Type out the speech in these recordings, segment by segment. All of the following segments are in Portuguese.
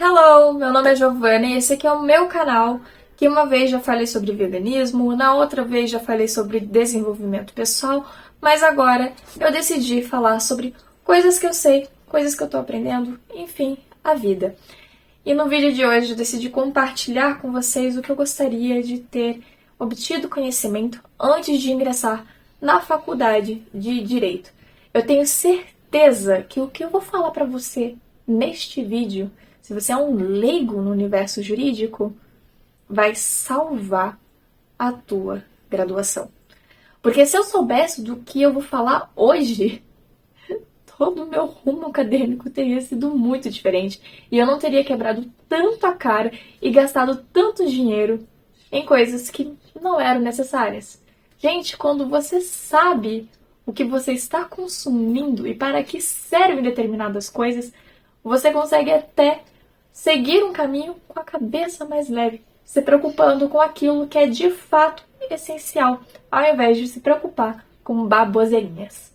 Hello, meu nome é Giovana e esse aqui é o meu canal, que uma vez já falei sobre veganismo, na outra vez já falei sobre desenvolvimento pessoal, mas agora eu decidi falar sobre coisas que eu sei, coisas que eu tô aprendendo, enfim, a vida. E no vídeo de hoje eu decidi compartilhar com vocês o que eu gostaria de ter obtido conhecimento antes de ingressar na faculdade de Direito. Eu tenho certeza que o que eu vou falar para você neste vídeo, se você é um leigo no universo jurídico, vai salvar a tua graduação. Porque se eu soubesse do que eu vou falar hoje, todo o meu rumo acadêmico teria sido muito diferente e eu não teria quebrado tanto a cara e gastado tanto dinheiro em coisas que não eram necessárias. Gente, quando você sabe o que você está consumindo e para que servem determinadas coisas, você consegue até seguir um caminho com a cabeça mais leve, se preocupando com aquilo que é de fato essencial, ao invés de se preocupar com baboseirinhas.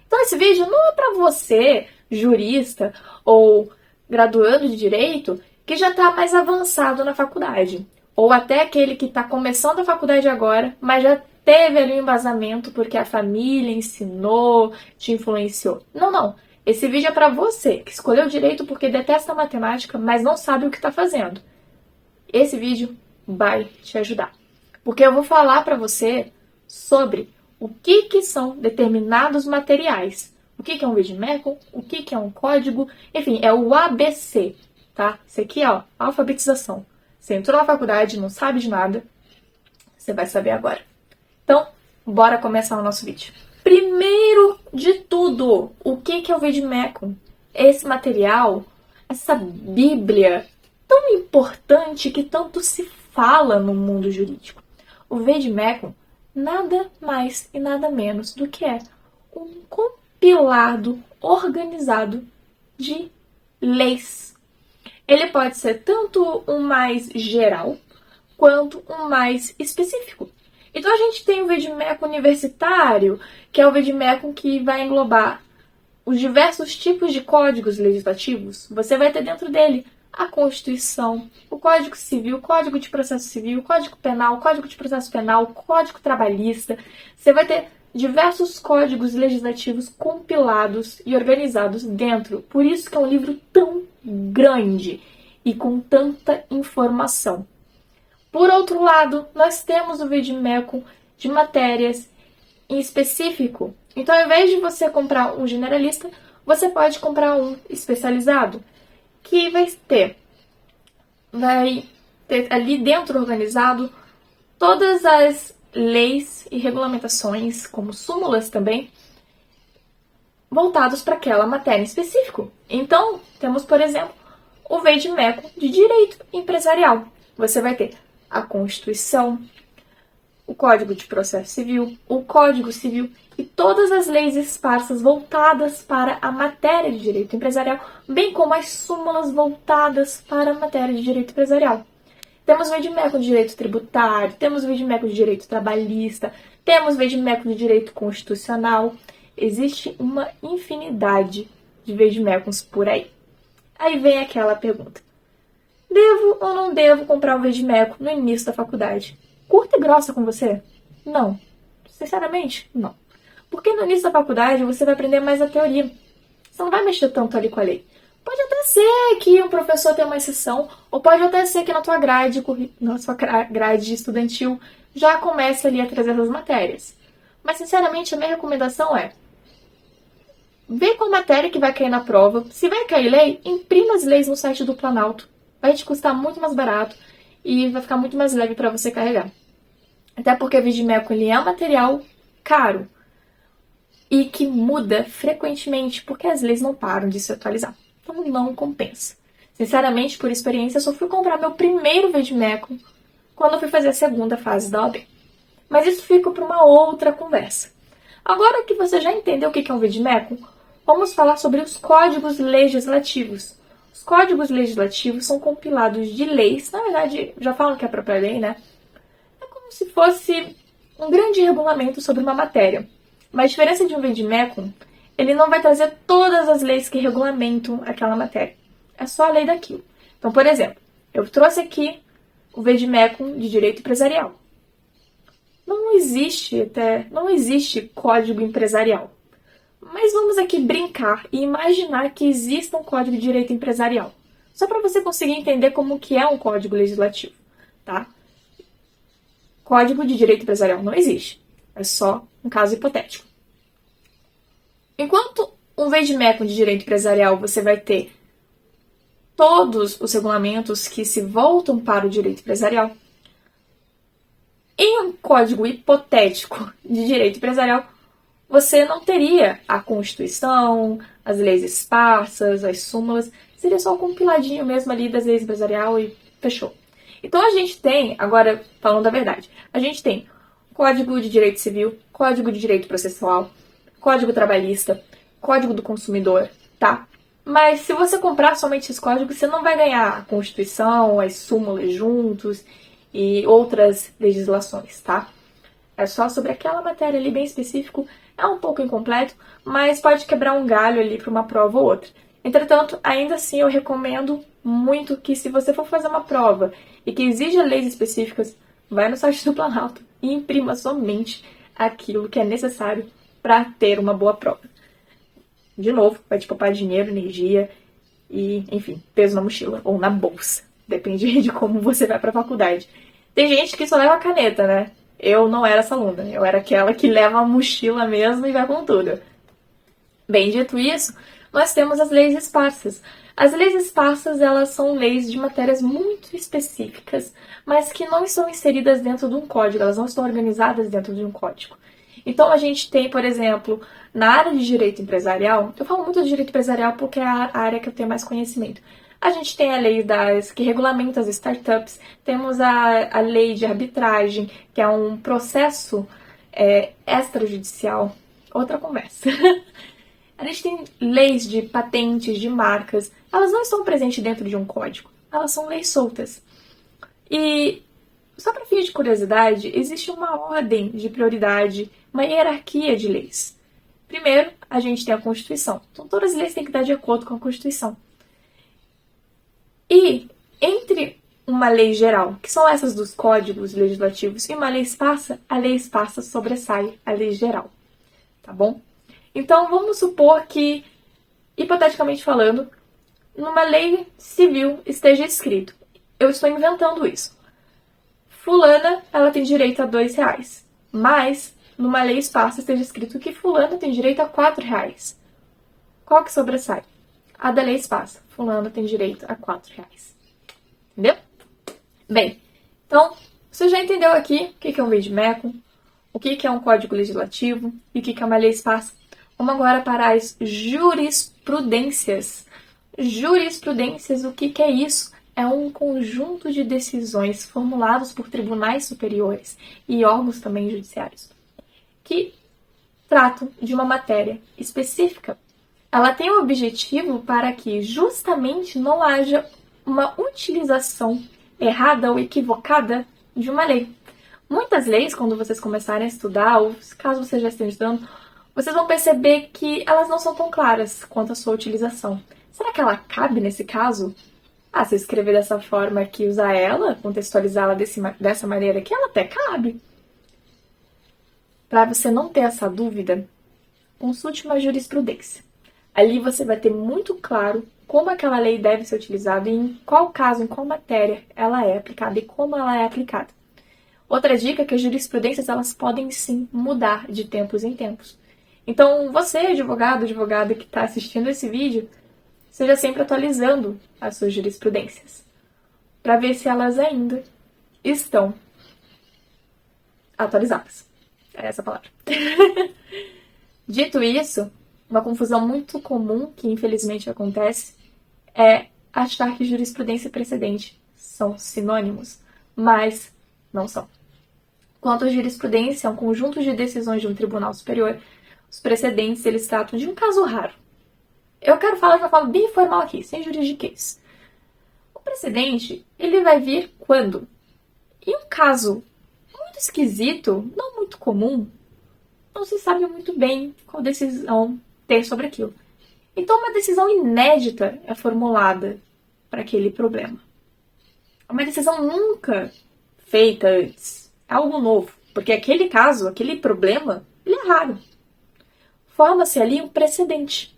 Então esse vídeo não é para você, jurista ou graduando de direito, que já está mais avançado na faculdade. Ou até aquele que está começando a faculdade agora, mas já teve ali um embasamento porque a família ensinou, te influenciou. Não, não. Esse vídeo é para você, que escolheu direito porque detesta matemática, mas não sabe o que está fazendo. Esse vídeo vai te ajudar. Porque eu vou falar para você sobre o que são determinados materiais. O que é um Weidmecum, o que é um código, enfim, é o ABC, tá? Isso aqui é, alfabetização. Você entrou na faculdade, não sabe de nada, você vai saber agora. Então, bora começar o nosso vídeo. Primeiro de tudo, o que é o Weidmecum? Esse material, essa bíblia tão importante que tanto se fala no mundo jurídico. O Weidmecum nada mais e nada menos do que é um compilado organizado de leis. Ele pode ser tanto um mais geral quanto um mais específico. Então a gente tem o Weidmecum universitário, que é o Weidmecum que vai englobar os diversos tipos de códigos legislativos. Você vai ter dentro dele a Constituição, o Código Civil, o Código de Processo Civil, o Código Penal, o Código de Processo Penal, o Código Trabalhista. Você vai ter diversos códigos legislativos compilados e organizados dentro. Por isso que é um livro tão grande e com tanta informação. Por outro lado, nós temos o Weidmecum de matérias em específico. Então, ao invés de você comprar um generalista, você pode comprar um especializado, que vai ter ali dentro organizado todas as leis e regulamentações, como súmulas também, voltados para aquela matéria em específico. Então, temos, por exemplo, o Weidmecum de Direito Empresarial. Você vai ter a Constituição, o Código de Processo Civil, o Código Civil e todas as leis esparsas voltadas para a matéria de direito empresarial, bem como as súmulas voltadas para a matéria de direito empresarial. Temos o Weidmecum de direito tributário, temos o Weidmecum de direito trabalhista, temos o Weidmecum de direito constitucional. Existe uma infinidade de Weidmecuns por aí. Aí vem aquela pergunta: devo ou não devo comprar um Weidmecum no início da faculdade? Curta e grossa com você? Não. Sinceramente, não. Porque no início da faculdade você vai aprender mais a teoria. Você não vai mexer tanto ali com a lei. Pode até ser que um professor tenha uma exceção, ou pode até ser que na sua grade estudantil já comece ali a trazer essas matérias. Mas, sinceramente, a minha recomendação é: vê qual matéria que vai cair na prova. Se vai cair lei, imprima as leis no site do Planalto. Vai te custar muito mais barato e vai ficar muito mais leve para você carregar. Até porque o Weidmecum ele é um material caro e que muda frequentemente, porque as leis não param de se atualizar. Então não compensa. Sinceramente, por experiência, eu só fui comprar meu primeiro Weidmecum quando eu fui fazer a segunda fase da OAB. Mas isso fica para uma outra conversa. Agora que você já entendeu o que é um Weidmecum, vamos falar sobre os códigos legislativos. Os códigos legislativos são compilados de leis, na verdade, já falam que é a própria lei, né? É como se fosse um grande regulamento sobre uma matéria. Mas a diferença de um Weidmecum, ele não vai trazer todas as leis que regulamentam aquela matéria. É só a lei daquilo. Então, por exemplo, eu trouxe aqui o Vademecum de Direito Empresarial. Não existe código empresarial. Mas vamos aqui brincar e imaginar que exista um código de direito empresarial. Só para você conseguir entender como que é um código legislativo, tá? Código de direito empresarial não existe. É só um caso hipotético. Enquanto um Vademecum de direito empresarial você vai ter todos os regulamentos que se voltam para o direito empresarial, em um código hipotético de direito empresarial, você não teria a Constituição, as leis esparsas, as súmulas, seria só um compiladinho mesmo ali das leis empresarial e fechou. Então a gente tem, agora falando a verdade, a gente tem Código de Direito Civil, Código de Direito Processual, Código Trabalhista, Código do Consumidor, tá? Mas se você comprar somente esses códigos, você não vai ganhar a Constituição, as súmulas juntos e outras legislações, tá? É só sobre aquela matéria ali bem específico, é um pouco incompleto, mas pode quebrar um galho ali para uma prova ou outra. Entretanto, ainda assim eu recomendo muito que se você for fazer uma prova e que exija leis específicas, vai no site do Planalto e imprima somente aquilo que é necessário para ter uma boa prova. De novo, vai te poupar dinheiro, energia e, enfim, peso na mochila ou na bolsa. Depende de como você vai para a faculdade. Tem gente que só leva a caneta, né? Eu não era essa aluna, eu era aquela que leva a mochila mesmo e vai com tudo. Bem, dito isso, nós temos as leis esparsas. As leis esparsas, elas são leis de matérias muito específicas, mas que não estão inseridas dentro de um código, elas não estão organizadas dentro de um código. Então, a gente tem, por exemplo, na área de direito empresarial, eu falo muito de direito empresarial porque é a área que eu tenho mais conhecimento. A gente tem a lei que regulamenta as startups, temos a lei de arbitragem, que é um processo extrajudicial, outra conversa. A gente tem leis de patentes, de marcas, elas não estão presentes dentro de um código, elas são leis soltas. E, só para fins de curiosidade, existe uma ordem de prioridade, uma hierarquia de leis. Primeiro, a gente tem a Constituição, então todas as leis têm que estar de acordo com a Constituição. E entre uma lei geral, que são essas dos códigos legislativos, e uma lei esparsa, a lei esparsa sobressai a lei geral, tá bom? Então, vamos supor que, hipoteticamente falando, numa lei civil esteja escrito, eu estou inventando isso, fulana, ela tem direito a R$2, mas numa lei esparsa esteja escrito que fulana tem direito a R$4. Qual que sobressai? A da lei esparsa. Fulano tem direito a R$4. Entendeu? Bem, então, você já entendeu aqui o que é um Vademecum, o que é um código legislativo e o que é uma lei esparsa. Vamos agora para as jurisprudências. Jurisprudências, o que é isso? É um conjunto de decisões formuladas por tribunais superiores e órgãos também judiciários que tratam de uma matéria específica. Ela tem o objetivo para que justamente não haja uma utilização errada ou equivocada de uma lei. Muitas leis, quando vocês começarem a estudar, ou caso vocês já estejam estudando, vocês vão perceber que elas não são tão claras quanto à sua utilização. Será que ela cabe nesse caso? Se escrever dessa forma aqui, usar ela, contextualizá-la dessa maneira aqui, ela até cabe. Para você não ter essa dúvida, consulte uma jurisprudência. Ali você vai ter muito claro como aquela lei deve ser utilizada e em qual caso, em qual matéria ela é aplicada e como ela é aplicada. Outra dica é que as jurisprudências elas podem sim mudar de tempos em tempos. Então, você, advogado, advogada que está assistindo esse vídeo, seja sempre atualizando as suas jurisprudências para ver se elas ainda estão atualizadas. É essa a palavra. Dito isso, uma confusão muito comum que infelizmente acontece é achar que jurisprudência e precedente são sinônimos, mas não são. Quanto à jurisprudência, é um conjunto de decisões de um tribunal superior. Os precedentes, eles tratam de um caso raro. Eu quero falar de uma forma bem informal aqui, sem juridiquês. O precedente, ele vai vir quando? Em um caso muito esquisito, não muito comum, não se sabe muito bem qual decisão ter sobre aquilo. Então, uma decisão inédita é formulada para aquele problema. É uma decisão nunca feita antes. É algo novo, porque aquele caso, aquele problema, ele é raro. Forma-se ali um precedente.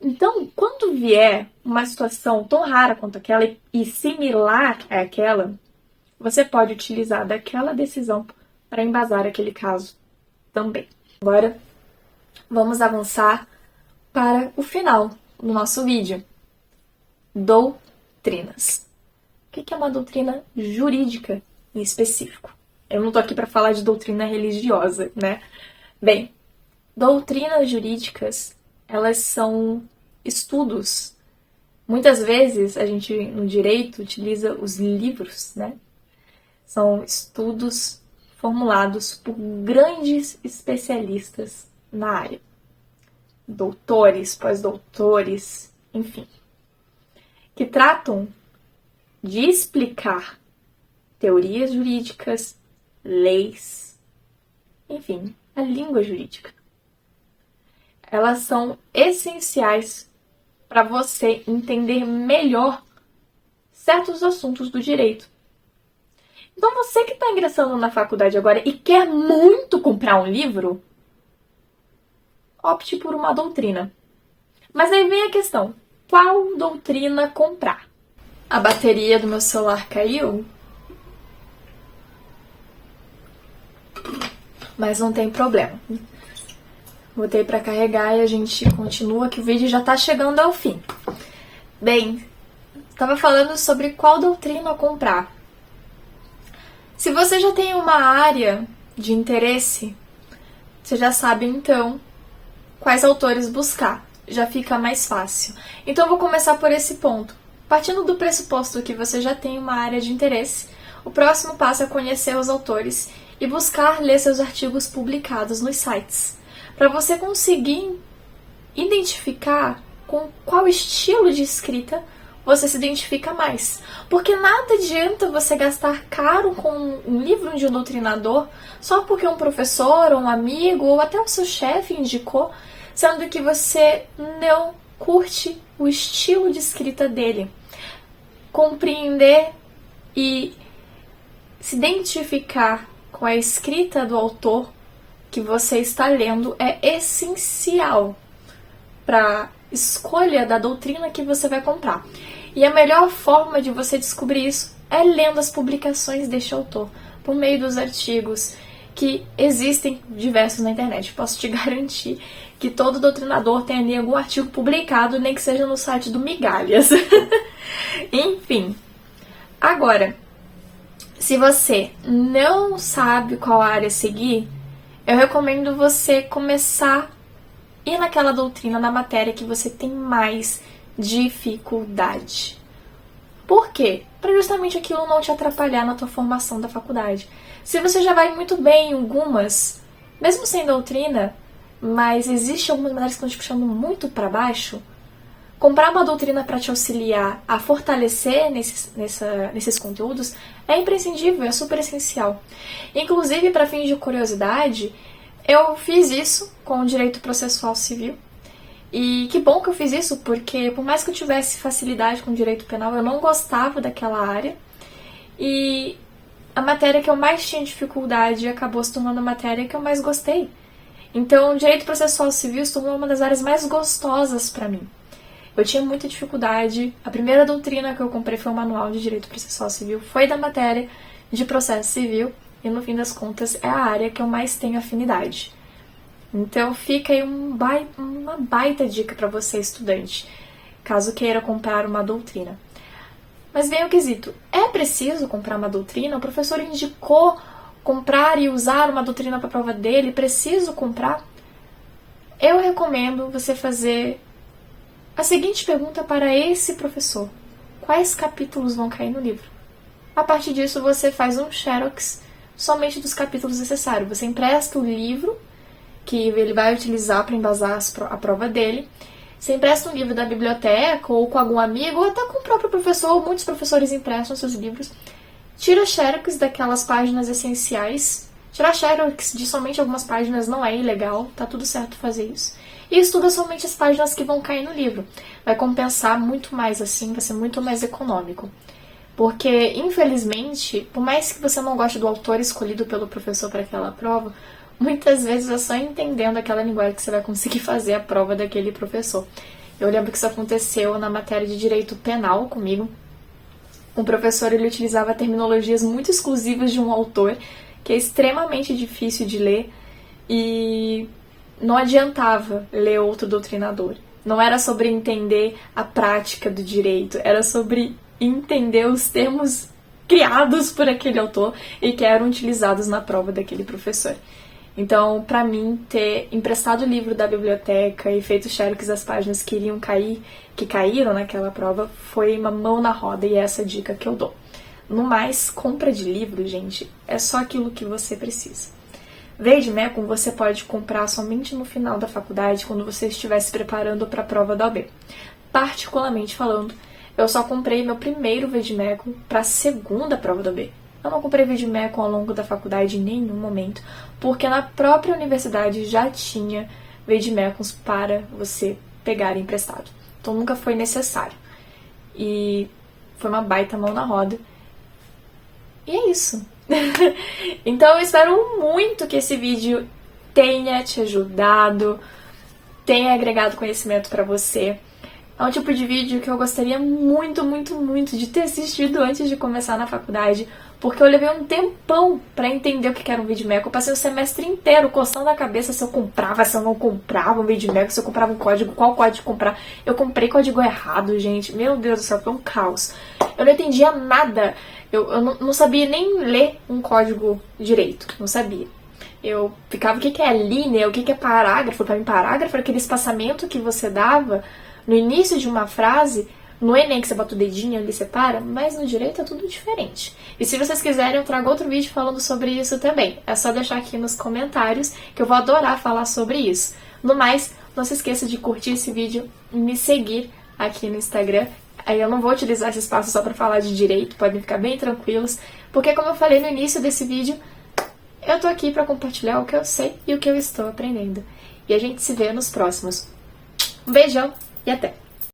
Então, quando vier uma situação tão rara quanto aquela e similar àquela, você pode utilizar daquela decisão para embasar aquele caso também. Agora, vamos avançar para o final do nosso vídeo. Doutrinas. O que é uma doutrina jurídica em específico? Eu não estou aqui para falar de doutrina religiosa, né? Bem, doutrinas jurídicas, elas são estudos. Muitas vezes a gente no direito utiliza os livros, né? São estudos formulados por grandes especialistas na área. Doutores, pós-doutores, enfim. Que tratam de explicar teorias jurídicas, leis, enfim, a língua jurídica. Elas são essenciais para você entender melhor certos assuntos do direito. Então, você que está ingressando na faculdade agora e quer muito comprar um livro, opte por uma doutrina. Mas aí vem a questão, qual doutrina comprar? A bateria do meu celular caiu, mas não tem problema. Botei para carregar e a gente continua, que o vídeo já está chegando ao fim. Bem, estava falando sobre qual doutrina comprar. Se você já tem uma área de interesse, você já sabe então quais autores buscar. Já fica mais fácil. Então eu vou começar por esse ponto. Partindo do pressuposto que você já tem uma área de interesse, o próximo passo é conhecer os autores e buscar ler seus artigos publicados nos sites, para você conseguir identificar com qual estilo de escrita você se identifica mais. Porque nada adianta você gastar caro com um livro de um doutrinador só porque um professor, ou um amigo, ou até o seu chefe indicou, sendo que você não curte o estilo de escrita dele. Compreender e se identificar com a escrita do autor que você está lendo é essencial para a escolha da doutrina que você vai comprar. E a melhor forma de você descobrir isso é lendo as publicações deste autor, por meio dos artigos que existem diversos na internet. Posso te garantir que todo doutrinador tem ali algum artigo publicado, nem que seja no site do Migalhas. Enfim, agora, se você não sabe qual área seguir, eu recomendo você começar a ir naquela doutrina, na matéria que você tem mais dificuldade. Por quê? Para justamente aquilo não te atrapalhar na tua formação da faculdade. Se você já vai muito bem em algumas, mesmo sem doutrina, mas existe algumas matérias que estão te puxando muito para baixo, comprar uma doutrina para te auxiliar a fortalecer nesses conteúdos é imprescindível, é super essencial. Inclusive, para fins de curiosidade, eu fiz isso com o direito processual civil. E que bom que eu fiz isso, porque por mais que eu tivesse facilidade com o direito penal, eu não gostava daquela área. E a matéria que eu mais tinha dificuldade acabou se tornando a matéria que eu mais gostei. Então, o direito processual civil se tornou uma das áreas mais gostosas para mim. Eu tinha muita dificuldade. A primeira doutrina que eu comprei foi o Manual de Direito Processual Civil. Foi da matéria de processo civil. E, no fim das contas, é a área que eu mais tenho afinidade. Então, fica aí uma baita dica para você, estudante, caso queira comprar uma doutrina. Mas vem o quesito. É preciso comprar uma doutrina? O professor indicou comprar e usar uma doutrina para a prova dele? Preciso comprar? Eu recomendo você fazer a seguinte pergunta para esse professor: quais capítulos vão cair no livro? A partir disso, você faz um xerox somente dos capítulos necessários. Você empresta o livro que ele vai utilizar para embasar a prova dele. Você empresta um livro da biblioteca ou com algum amigo, ou até com o próprio professor. Muitos professores emprestam seus livros. Tira xerox daquelas páginas essenciais. Tirar xerox de somente algumas páginas não é ilegal, tá tudo certo fazer isso. e estuda somente as páginas que vão cair no livro. Vai compensar muito mais assim, vai ser muito mais econômico. Porque, infelizmente, por mais que você não goste do autor escolhido pelo professor para aquela prova, muitas vezes é só entendendo aquela linguagem que você vai conseguir fazer a prova daquele professor. Eu lembro que isso aconteceu na matéria de direito penal comigo. O professor ele utilizava terminologias muito exclusivas de um autor, que é extremamente difícil de ler, e não adiantava ler outro doutrinador. Não era sobre entender a prática do direito, era sobre entender os termos criados por aquele autor e que eram utilizados na prova daquele professor. Então, para mim, ter emprestado o livro da biblioteca e feito xerox das páginas que iriam cair, que caíram naquela prova, foi uma mão na roda e é essa dica que eu dou. No mais, compra de livro, gente, é só aquilo que você precisa. Vademecum você pode comprar somente no final da faculdade, quando você estiver se preparando para a prova da OAB. Particularmente falando, eu só comprei meu primeiro Vademecum para a segunda prova da OAB. Eu não comprei Vademecum ao longo da faculdade em nenhum momento, porque na própria universidade já tinha Vademecums para você pegar emprestado. Então nunca foi necessário. E foi uma baita mão na roda. E é isso. Então eu espero muito que esse vídeo tenha te ajudado, tenha agregado conhecimento para você. É um tipo de vídeo que eu gostaria muito, muito, muito de ter assistido antes de começar na faculdade, porque eu levei um tempão pra entender o que era um Vademecum. Eu passei o semestre inteiro coçando a cabeça se eu comprava, se eu não comprava um Vademecum, se eu comprava um código, qual código comprar. Eu comprei código errado, gente. Meu Deus do céu, foi um caos. Eu não entendia nada. Eu não sabia nem ler um código direito. Não sabia. Eu ficava, o que é linha, o que é parágrafo? Pra mim, parágrafo era aquele espaçamento que você dava no início de uma frase. No Enem que você bota o dedinho ali e separa, mas no direito é tudo diferente. E se vocês quiserem, eu trago outro vídeo falando sobre isso também. É só deixar aqui nos comentários que eu vou adorar falar sobre isso. No mais, não se esqueça de curtir esse vídeo e me seguir aqui no Instagram. Aí eu não vou utilizar esse espaço só para falar de direito, podem ficar bem tranquilos, porque como eu falei no início desse vídeo, eu tô aqui para compartilhar o que eu sei e o que eu estou aprendendo. E a gente se vê nos próximos. Um beijão e até!